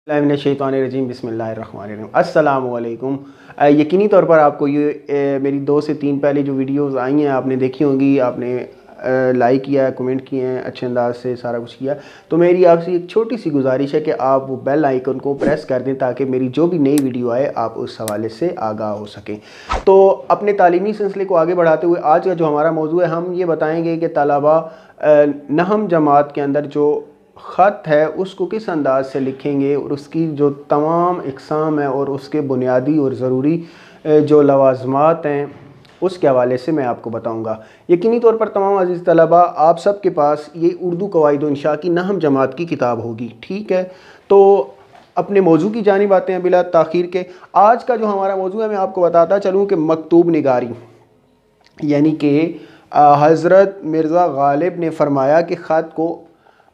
रजीम बिस्मिल्लाहिर्रहमानिर्रहीम अस्सलाम वालेकुम। यकीनी तौर पर आपको ये मेरी 2 से 3 पहले जो वीडियोस आई हैं आपने देखी होंगी, आपने लाइक किया, कमेंट किए हैं, अच्छे अंदाज से सारा कुछ किया। तो मेरी आपसे एक छोटी सी गुजारिश है कि आप वो बेल आइकन को प्रेस कर दें ताकि मेरी जो भी नई वीडियो आए आप उस हवाले से आगाह हो सकें। तो अपने तालीमी सिलसिले को आगे बढ़ाते हुए आज का जो हमारा मौजू है, हम ये बताएँगे कि तलबा नहम जमात के अंदर जो ख़त है उसको किस अंदाज से लिखेंगे और उसकी जो तमाम इक़साम है और उसके बुनियादी और ज़रूरी जो लवाज़मात हैं उसके हवाले से मैं आपको बताऊंगा। यकीनी तौर पर तमाम अज़ीज़ तलबा आप सब के पास ये उर्दू क़वाइद व इंशा की नहम जमात की किताब होगी, ठीक है। तो अपने मौजू की जानिब आते हैं बिला ताख़ीर के। आज का जो हमारा मौजू है मैं आपको बताता चलूँ कि मकतूब निगारी, यानी कि हज़रत मिर्ज़ा गालिब ने फ़रमाया कि ख़त को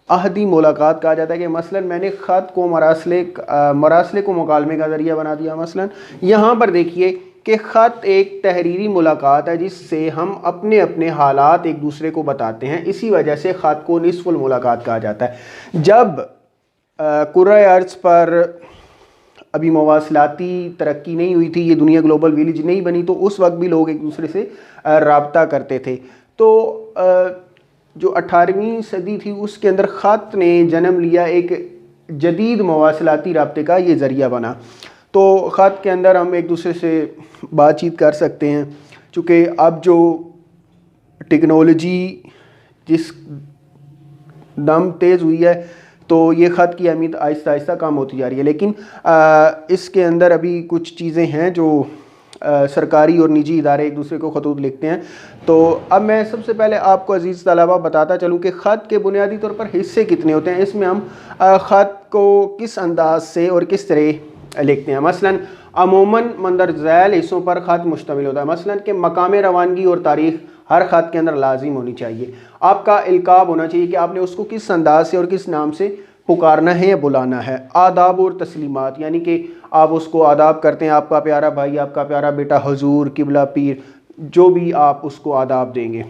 अहदी मुलाकात कहा जाता है। कि मसलन मैंने ख़त को मरासले को मुकालमे का ज़रिया बना दिया। मसलन यहाँ पर देखिए कि ख़त एक तहरीरी मुलाकात है जिससे हम अपने अपने हालात एक दूसरे को बताते हैं। इसी वजह से ख़त को निस्फ़ुल मुलाकात कहा जाता है। जब कुर्रे अर्ज़ पर अभी मवासलाती तरक्की नहीं हुई थी, ये दुनिया ग्लोबल विलेज नहीं बनी, तो उस वक्त भी लोग एक दूसरे से राब्ता करते थे। तो जो 18वीं सदी थी उसके अंदर ख़त ने जन्म लिया, एक जदीद मवासलाती राब्ते का ये ज़रिया बना। तो ख़त के अंदर हम एक दूसरे से बातचीत कर सकते हैं। चूँकि अब जो टेक्नोलॉजी जिस दम तेज़ हुई है तो ये ख़त की अहमियत आहिस्ता आहिस्ता कम होती जा रही है। लेकिन इसके अंदर अभी कुछ चीज़ें हैं जो सरकारी और निजी इदारे एक दूसरे को खतूत लिखते हैं। तो अब मैं सबसे पहले आपको अज़ीज़ तलबा बताता चलूँ कि ख़त के बुनियादी तौर पर हिस्से कितने होते हैं। इसमें हम ख़त को किस अंदाज से और किस तरह लिखते हैं। मसलन अमूमन मंदर ज़ैल हिस्सों पर ख़त मुश्तमिल होता है। मसलन कि मकाम रवानगी और तारीख़ हर ख़त के अंदर लाजिम होनी चाहिए। आपका इल्क़ाब होना चाहिए कि आपने उसको किस अंदाज से और किस नाम से पुकारना है या बुलाना है। आदाब और तस्लीमात, यानी कि आप उसको आदाब करते हैं, आपका प्यारा भाई, आपका प्यारा बेटा, हुजूर, किबला, पीर, जो भी आप उसको आदाब देंगे।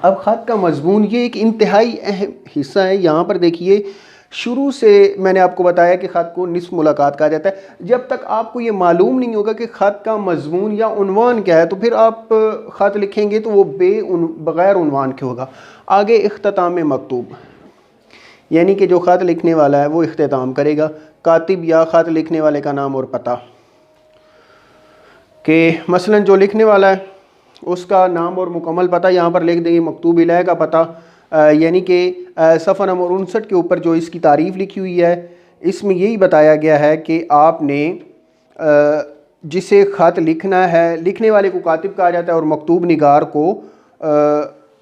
अब ख़त का मज़मून ये एक इंतहाई अहम हिस्सा है। यहाँ पर देखिए शुरू से मैंने आपको बताया कि ख़त को निस्फ़ मुलाकात कहा जाता है। जब तक आपको ये मालूम नहीं होगा कि ख़त का मज़मून या उन्वान क्या है तो फिर आप ख़त लिखेंगे तो वो बग़ैर उन्वान के होगा। आगे इख्तिताम मकतूब, यानी कि जो ख़त लिखने वाला है वो इख्तिताम करेगा। कातिब या ख़त लिखने वाले का नाम और पता, कि मसलन जो लिखने वाला है उसका नाम और मुकम्मल पता यहाँ पर लिख देंगे। मकतूब इलैह का पता, यानी कि सफ़ा नंबर 59 के ऊपर जो इसकी तारीफ़ लिखी हुई है इसमें यही बताया गया है कि आपने जिसे ख़त लिखना है, लिखने वाले को कातिब कहा जाता है और मकतूब निगार को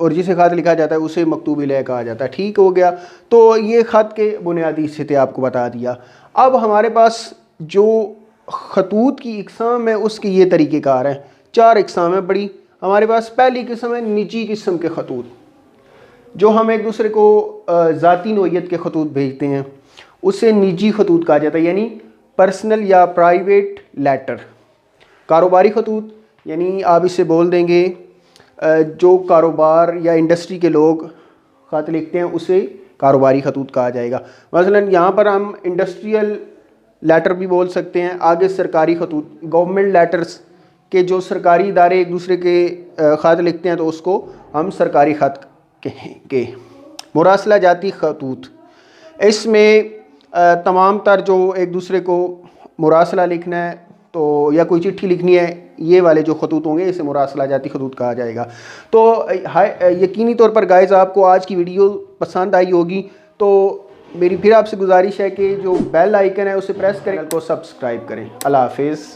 और जिसे ख़त लिखा जाता है उसे मकतूब इलैह कहा जाता है। ठीक हो गया। तो ये ख़त के बुनियादी हिस्से आपको बता दिया। अब हमारे पास जो खतूत की इक़साम है उसके ये तरीक़ेकार हैं। 4 इक़साम है बड़ी हमारे पास। पहली किस्म है निजी किस्म के खतूत, जो हम एक दूसरे को ज़ाती नोयत के खतूत भेजते हैं, उसे निजी खतूत कहा जाता है, यानी पर्सनल या प्राइवेट लेटर। कारोबारी खतूत, यानी आप इसे बोल देंगे जो कारोबार या इंडस्ट्री के लोग ख़त लिखते हैं उसे कारोबारी खतूत कहा जाएगा। मसलन यहाँ पर हम इंडस्ट्रियल लेटर भी बोल सकते हैं। आगे सरकारी खतूत, गवर्नमेंट लेटर्स के जो सरकारी इदारे एक दूसरे के ख़त लिखते हैं तो उसको हम सरकारी ख़त कहेंगे। मुरासला जाती खतूत, इसमें तमाम तर जो एक दूसरे को मुरासला लिखना है तो या कोई चिट्ठी लिखनी है, ये वाले जो खतूत होंगे इसे मुरासला जाती खतूत कहा जाएगा। तो यकीनी तौर पर गाइज़ आपको आज की वीडियो पसंद आई होगी। तो मेरी फिर आपसे गुजारिश है कि जो बेल आइकन है उसे प्रेस करें, चैनल को सब्सक्राइब करें। अल्लाह हाफिज़।